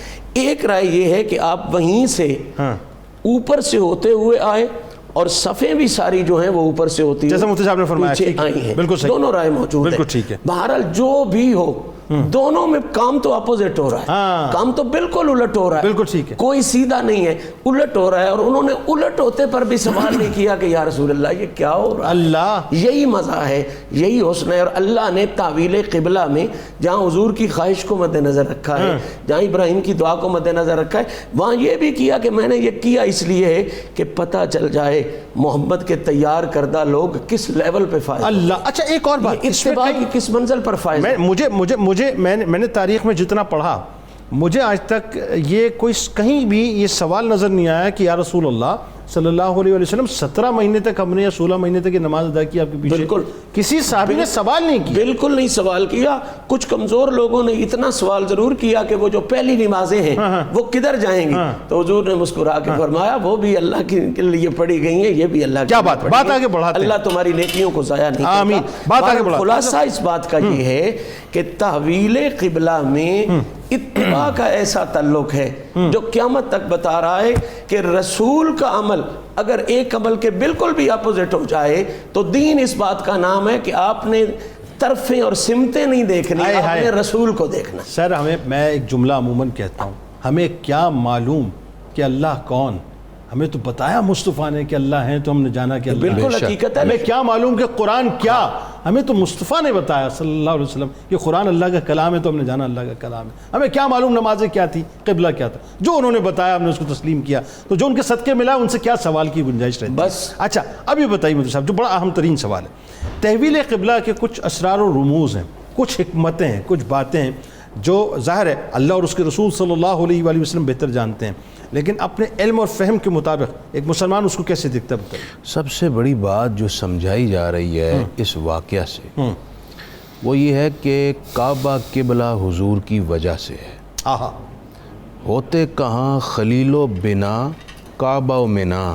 ایک رائے یہ ہے کہ آپ وہیں سے اوپر سے ہوتے ہوئے آئے، اور صفیں بھی ساری جو ہیں وہ اوپر سے ہوتی جیسا مفتی صاحب نے فرمایا پیچھے آئی ہیں، بالکل صحیح، دونوں رائے موجود ہیں، بالکل ٹھیک ہے۔ بہرحال جو بھی ہو دونوں میں کام تو اپوزٹ ہو رہا ہے، کام تو بالکل الٹ ہو رہا ہے، بالکل ٹھیک ہے، کوئی سیدھا نہیں ہے، الٹ ہو رہا ہے، اور انہوں نے الٹ ہوتے پر بھی سوال نہیں کیا کہ یا رسول اللہ یہ کیا ہو رہا ہے، اللہ، یہی مزہ ہے، یہی حسن ہے۔ اور اللہ نے تعویل قبلہ میں جہاں حضور کی خواہش کو مد نظر رکھا ہے، جہاں ابراہیم کی دعا کو مد نظر رکھا ہے، وہاں یہ بھی کیا کہ میں نے یہ کیا اس لیے ہے کہ پتہ چل جائے محمد کے تیار کردہ لوگ کس لیول پہ فائز، اللہ۔ اچھا ایک اور بات، اتباع کی کس منزل پر فائز، میں نے تاریخ میں جتنا پڑھا، مجھے آج تک یہ کوئی کہیں بھی یہ سوال نظر نہیں آیا کہ یا رسول اللہ صلی اللہ علیہ وسلم 17 مہینے تک ہم نے یا 16 مہینے تک یہ نماز ادا کی آپ کے پیچھے، بالکل کسی صحابی نے سوال نہیں کیا، بالکل نہیں سوال کیا۔ کچھ کمزور لوگوں نے اتنا سوال ضرور کیا کہ وہ جو پہلی نمازیں ہیں وہ کدھر جائیں گی، تو حضور نے مسکرا کے فرمایا وہ بھی اللہ کے لیے پڑھی گئی ہیں، یہ بھی اللہ کیا بات آگے بڑھاتے ہیں، اللہ تمہاری نیکیوں کو ضائع نہیں کرتا۔ آمین، بات آگے بڑھاتے ہیں۔ خلاصہ اس بات کا یہ ہے کہ تحویل قبلہ میں اتباع کا ایسا تعلق ہے جو قیامت تک بتا رہا ہے کہ رسول کا عمل اگر ایک عمل کے بالکل بھی اپوزٹ ہو جائے تو دین اس بات کا نام ہے کہ آپ نے طرفیں اور سمتیں نہیں دیکھنی، آپ نے رسول کو دیکھنا۔ سر میں ایک جملہ عموماً کہتا ہوں، ہمیں کیا معلوم کہ اللہ کون، ہمیں تو بتایا مصطفیٰ نے کہ اللہ ہیں تو ہم نے جانا کہ اللہ، بالکل حقیقت ہے، ہمیں کیا معلوم کہ قرآن کیا، ہمیں تو مصطفیٰ نے بتایا صلی اللہ علیہ وسلم کہ قرآن اللہ کا کلام ہے تو ہم نے جانا اللہ کا کلام ہے، ہمیں کیا معلوم نمازیں کیا تھی، قبلہ کیا تھا، جو انہوں نے بتایا ہم نے اس کو تسلیم کیا، تو جو ان کے صدقے ملا ان سے کیا سوال کی گنجائش رہتی ہے؟ بس اچھا اب یہ بتائیے مفتی صاحب جو بڑا اہم ترین سوال ہے، تحویل قبلہ کے کچھ اسرار و رموز ہیں، کچھ حکمتیں ہیں، کچھ باتیں ہیں جو ظاہر ہے اللہ اور اس کے رسول صلی اللہ علیہ وآلہ وسلم بہتر جانتے ہیں، لیکن اپنے علم اور فہم کے مطابق ایک مسلمان اس کو کیسے دیکھتا ہے؟ سب سے بڑی بات جو سمجھائی جا رہی ہے اس واقعہ سے وہ یہ ہے کہ کعبہ قبلہ حضور کی وجہ سے ہے، ہوتے کہاں خلیل و بنا کعبہ و منا،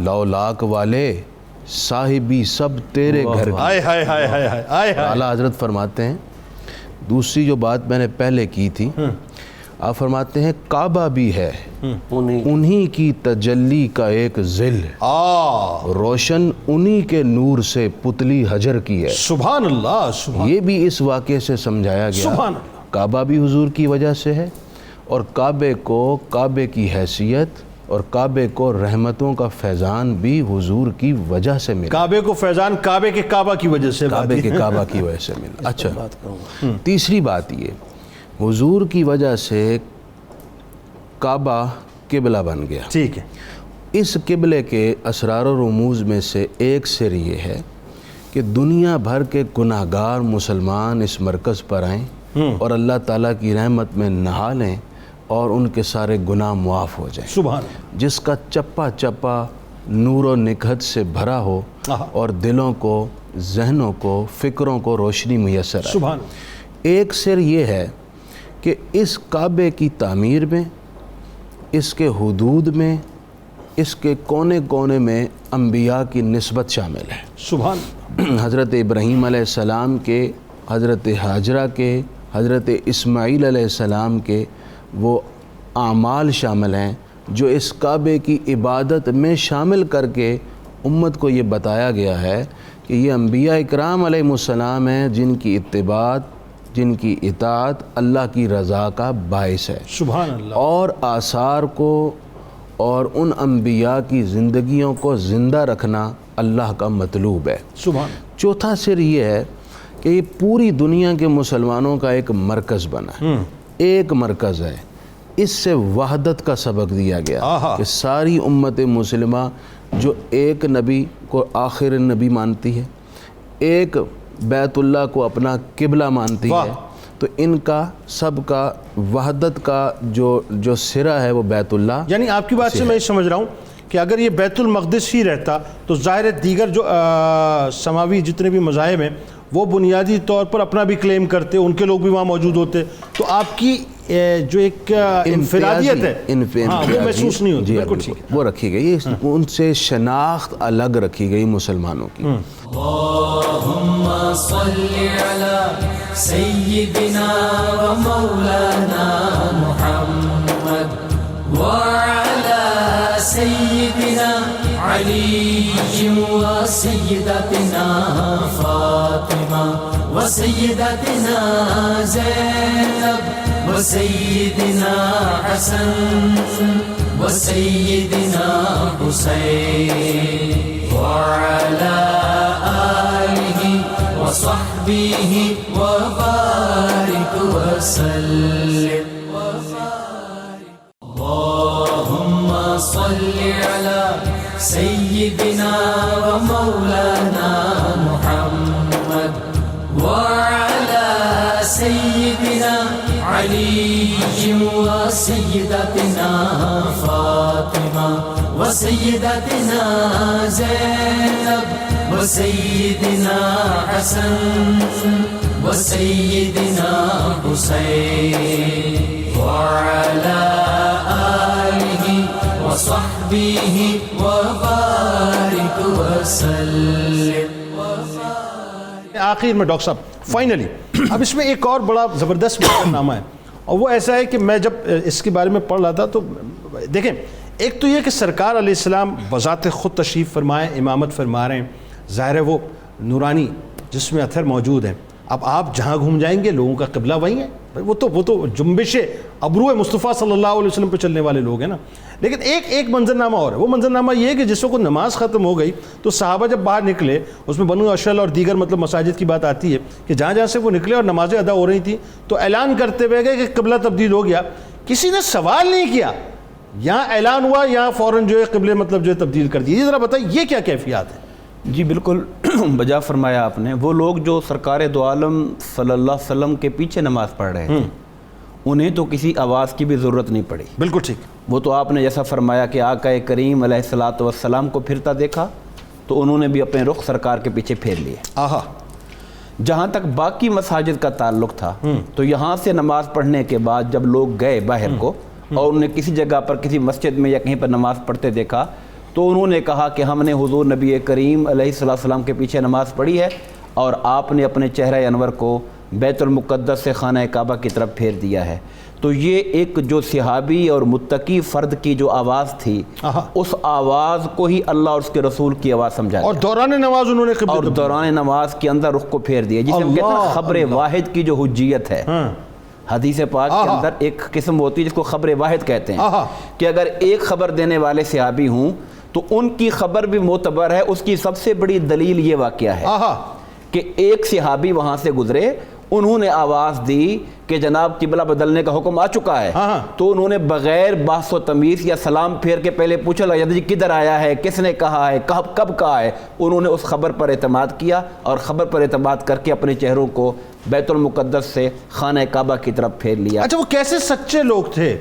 لولاک والے صاحبی سب تیرے گھر کی۔ اعلیٰ حضرت فرماتے ہیں، دوسری جو بات میں نے پہلے کی تھی، آپ فرماتے ہیں کعبہ بھی ہے انہی کی تجلی کا ایک ظل، روشن انہی کے نور سے پتلی حجر کی ہے۔ سبحان اللہ، یہ بھی اس واقعے سے سمجھایا گیا، کعبہ بھی حضور کی وجہ سے ہے، اور کعبے کو کعبے کی حیثیت اور کعبے کو رحمتوں کا فیضان بھی حضور کی وجہ سے ملا، کعبے کو فیضان کعبے کے کعبہ کی وجہ سے، کعبے کے کعبہ کی وجہ سے ملا۔ اچھا تیسری بات یہ، حضور کی وجہ سے کعبہ قبلہ بن گیا، ٹھیک ہے، اس قبلے کے اسرار و رموز میں سے ایک سر یہ ہے کہ دنیا بھر کے گناہ گار مسلمان اس مرکز پر آئیں اور اللہ تعالیٰ کی رحمت میں نہا لیں اور ان کے سارے گناہ معاف ہو جائیں. سبحان. جس کا چپا چپا نور و نکہت سے بھرا ہو اور دلوں کو، ذہنوں کو، فکروں کو روشنی میسر آئے. سبحان. ایک سر یہ ہے کہ اس کعبے کی تعمیر میں، اس کے حدود میں، اس کے کونے کونے میں انبیاء کی نسبت شامل ہے. سبحان. حضرت ابراہیم علیہ السلام کے، حضرت ہاجرہ کے، حضرت اسماعیل علیہ السلام کے وہ اعمال شامل ہیں جو اس کعبے کی عبادت میں شامل کر کے امت کو یہ بتایا گیا ہے کہ یہ انبیاء اکرام علیہ السلام ہیں جن کی اتباع، جن کی اطاعت اللہ کی رضا کا باعث ہے. سبحان اللہ. اور آثار کو اور ان انبیاء کی زندگیوں کو زندہ رکھنا اللہ کا مطلوب ہے. سبحان. چوتھا سر یہ ہے کہ یہ پوری دنیا کے مسلمانوں کا ایک مرکز بنا ہے، ایک مرکز ہے. اس سے وحدت کا سبق دیا گیا کہ ساری امت مسلمہ جو ایک نبی کو آخر نبی مانتی ہے، ایک بیت اللہ کو اپنا قبلہ مانتی ہے، تو ان کا سب کا وحدت کا جو سرا ہے وہ بیت اللہ. یعنی آپ کی بات سے میں یہ سمجھ رہا ہوں کہ اگر یہ بیت المقدس ہی رہتا تو ظاہر دیگر جو سماوی جتنے بھی مذاہب ہیں وہ بنیادی طور پر اپنا بھی کلیم کرتے، ان کے لوگ بھی وہاں موجود ہوتے، تو آپ کی جو ایک انفرادیت ہے وہ محسوس نہیں ہوتی. بالکل ٹھیک ہے، وہ رکھی گئی، ان سے شناخت الگ رکھی گئی مسلمانوں کی. اللہم صلی علی سیدنا و مولانا محمد وعلی سیدنا علی و سیدتنا فاطمہ و سیدتنا زینب و سیدنا حسن و سیدنا حسین وعلی آلہ وصحبہ وبارک وسلم. اللہم صلی علی سیدنا و مولانا محمد وعلی سیدنا علی و سیدتنا فاطمہ و سیدتنا زینب و سیدنا حسن و سیدنا حسین وعلی آلہ وصحبہ وبارک وسلم. آخر میں ڈاکٹر صاحب فائنلی اب اس میں ایک اور بڑا زبردست نامہ ہے، اور وہ ایسا ہے کہ میں جب اس کے بارے میں پڑھ رہا تھا تو دیکھیں، ایک تو یہ کہ سرکار علیہ السلام بذات خود تشریف فرمائے، امامت فرما رہے ہیں، ظاہر ہے وہ نورانی جس میں اثر موجود ہے. اب آپ جہاں گھوم جائیں گے لوگوں کا قبلہ وہی ہے، وہ تو جنبش ابرو مصطفیٰ صلی اللہ علیہ وسلم پہ چلنے والے لوگ ہیں نا. لیکن ایک منظرنامہ اور ہے، وہ منظرنامہ یہ ہے کہ جس وقت نماز ختم ہو گئی تو صحابہ جب باہر نکلے، اس میں بنو اشل اور دیگر مساجد کی بات آتی ہے کہ جہاں جہاں سے وہ نکلے اور نمازیں ادا ہو رہی تھیں تو اعلان کرتے ہوئے گئے کہ قبلہ تبدیل ہو گیا. کسی نے سوال نہیں کیا، یہاں اعلان ہوا، یہاں فوراً جو ہے قبلے جو ہے تبدیل کر دیا. یہ ذرا بتائیے یہ کیا کیفیات ہے؟ جی بالکل بجا فرمایا آپ نے. وہ لوگ جو سرکار دو عالم صلی اللہ علیہ وسلم کے پیچھے نماز پڑھ رہے تھے انہیں تو کسی آواز کی بھی ضرورت نہیں پڑی. بالکل ٹھیک. وہ تو آپ نے جیسا فرمایا کہ آقا کریم علیہ الصلوۃ والسلام کو پھرتا دیکھا تو انہوں نے بھی اپنے رخ سرکار کے پیچھے پھیر لیے. جہاں تک باقی مساجد کا تعلق تھا تو یہاں سے نماز پڑھنے کے بعد جب لوگ گئے باہر کو اور انہیں کسی جگہ پر کسی مسجد میں یا کہیں پر نماز پڑھتے دیکھا تو انہوں نے کہا کہ ہم نے حضور نبی کریم علیہ السلام کے پیچھے نماز پڑھی ہے اور آپ نے اپنے چہرہ انور کو بیت المقدس سے خانہ کعبہ کی طرف پھیر دیا ہے. تو یہ ایک جو صحابی اور متقی فرد کی جو آواز تھی اس آواز کو ہی اللہ اور اس کے رسول کی آواز سمجھا اور دوران نماز انہوں نے اور دوران نماز کے اندر رخ کو پھیر دیا، جسے ہم کہتے ہیں خبر واحد کی جو حجیت ہے. حدیث پاک کے اندر ایک قسم ہوتی ہے جس کو خبر واحد کہتے ہیں کہ اگر ایک خبر دینے والے صحابی ہوں تو ان کی خبر بھی معتبر ہے. اس کی سب سے بڑی دلیل یہ واقعہ ہے کہ ایک صحابی وہاں سے گزرے، انہوں نے آواز دی کہ جناب قبلہ بدلنے کا حکم آ چکا ہے، تو انہوں نے بغیر بحث و تمیز یا سلام پھیر کے پہلے پوچھا لگا جی کدھر آیا ہے، کس نے کہا ہے، کب کہا ہے، انہوں نے اس خبر پر اعتماد کیا اور خبر پر اعتماد کر کے اپنے چہروں کو بیت المقدس سے خانہ کعبہ کی طرف پھیر لیا۔ اچھا وہ کیسے سچے لوگ تھے،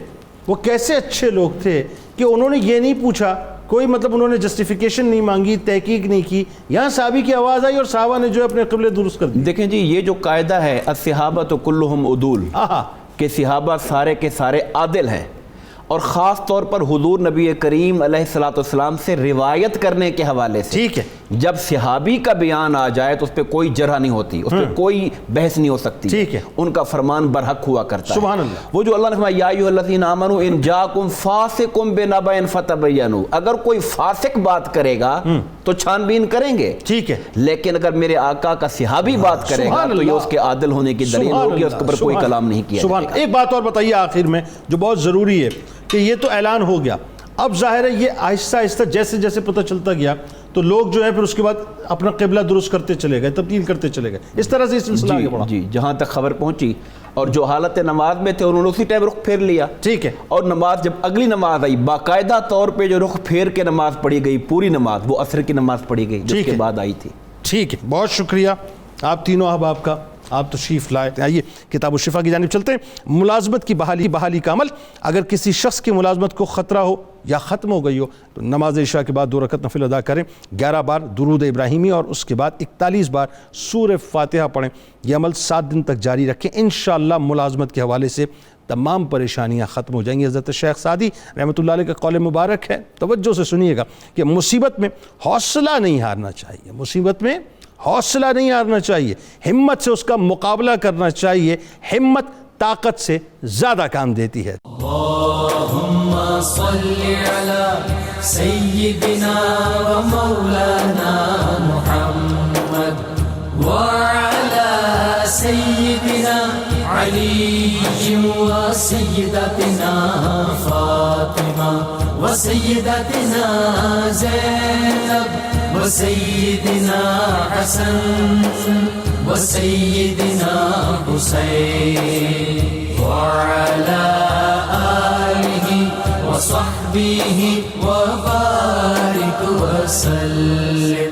وہ کیسے اچھے لوگ تھے کہ انہوں نے یہ نہیں پوچھا، کوئی مطلب انہوں نے جسٹیفیکیشن نہیں مانگی، تحقیق نہیں کی، یہاں صحابی کی آواز آئی اور صحابہ نے جو اپنے قبلے درست کر دی۔ دیکھیں جی یہ جو قاعدہ ہے الصحابہ کلہم عدول، کہ صحابہ سارے کے سارے عادل ہیں، اور خاص طور پر حضور نبی کریم علیہ الصلوۃ والسلام سے روایت کرنے کے حوالے سے ٹھیک ہے، جب صحابی کا بیان آ جائے تو اس پہ کوئی جرح نہیں ہوتی، اس پہ کوئی بحث نہیں ہو سکتی، ٹھیک ہے، ان کا فرمان برحق ہوا کرتا ہے۔ سبحان اللہ۔ وہ جو اللہ نے فرمایا یا ایھا الذین آمنوا ان جاءکم فاسق بنبأ فتبینوا، اگر کوئی فاسق بات کرے گا تو چھان بین کریں گے، ٹھیک ہے، لیکن اگر میرے آقا کا صحابی بات کرے گا تو یہ اس کے عادل ہونے کی دلیل ہوگی، اس کے اوپر کوئی کلام نہیں کیا جائے گا۔ ایک بات اور بتائیے آخر میں جو بہت ضروری ہے کہ یہ تو اعلان ہو گیا، اب ظاہر ہے یہ آہستہ آہستہ جیسے جیسے پتہ چلتا گیا تو لوگ جو ہے پھر اس کے بعد اپنا قبلہ درست کرتے چلے گئے، تبدیل کرتے چلے گئے، اس طرح سے یہ سلسلہ آگے بڑھا۔ جی جہاں تک خبر پہنچی اور جو حالت نماز میں تھے انہوں نے اسی ٹائم رخ پھیر لیا، ٹھیک ہے، اور نماز جب اگلی نماز آئی باقاعدہ طور پہ جو رخ پھیر کے نماز پڑھی گئی پوری نماز وہ عصر کی نماز پڑھی گئی جو اس کے بعد آئی تھی۔ ٹھیک ہے، بہت شکریہ آپ تینوں احباب کا، آپ تشریف لائے۔ آئیے کتاب الشفا کی جانب چلتے ہیں۔ ملازمت کی بحالی کا عمل، اگر کسی شخص کی ملازمت کو خطرہ ہو یا ختم ہو گئی ہو تو نماز عشاء کے بعد 2 رکعت نفل ادا کریں، 11 بار درود ابراہیمی اور اس کے بعد 41 بار سورہ فاتحہ پڑھیں۔ یہ عمل 7 دن تک جاری رکھیں، انشاءاللہ ملازمت کے حوالے سے تمام پریشانیاں ختم ہو جائیں گی۔ حضرت شیخ سعدی رحمۃ اللہ علیہ کا قول مبارک ہے، توجہ سے سنیے گا، کہ مصیبت میں حوصلہ نہیں ہارنا چاہیے، مصیبت میں حوصلہ نہیں ہارنا چاہیے، ہمت سے اس کا مقابلہ کرنا چاہیے، ہمت طاقت سے زیادہ کام دیتی ہے۔ اللہم صلی علی سیدنا و مولانا محمد وعلی سیدنا علی و سیدتنا فاطمہ و سیدتنا زینب و سیدنا حسن و سیدنا حسین وعلی آلہ و صحبہ و بارک وسلم۔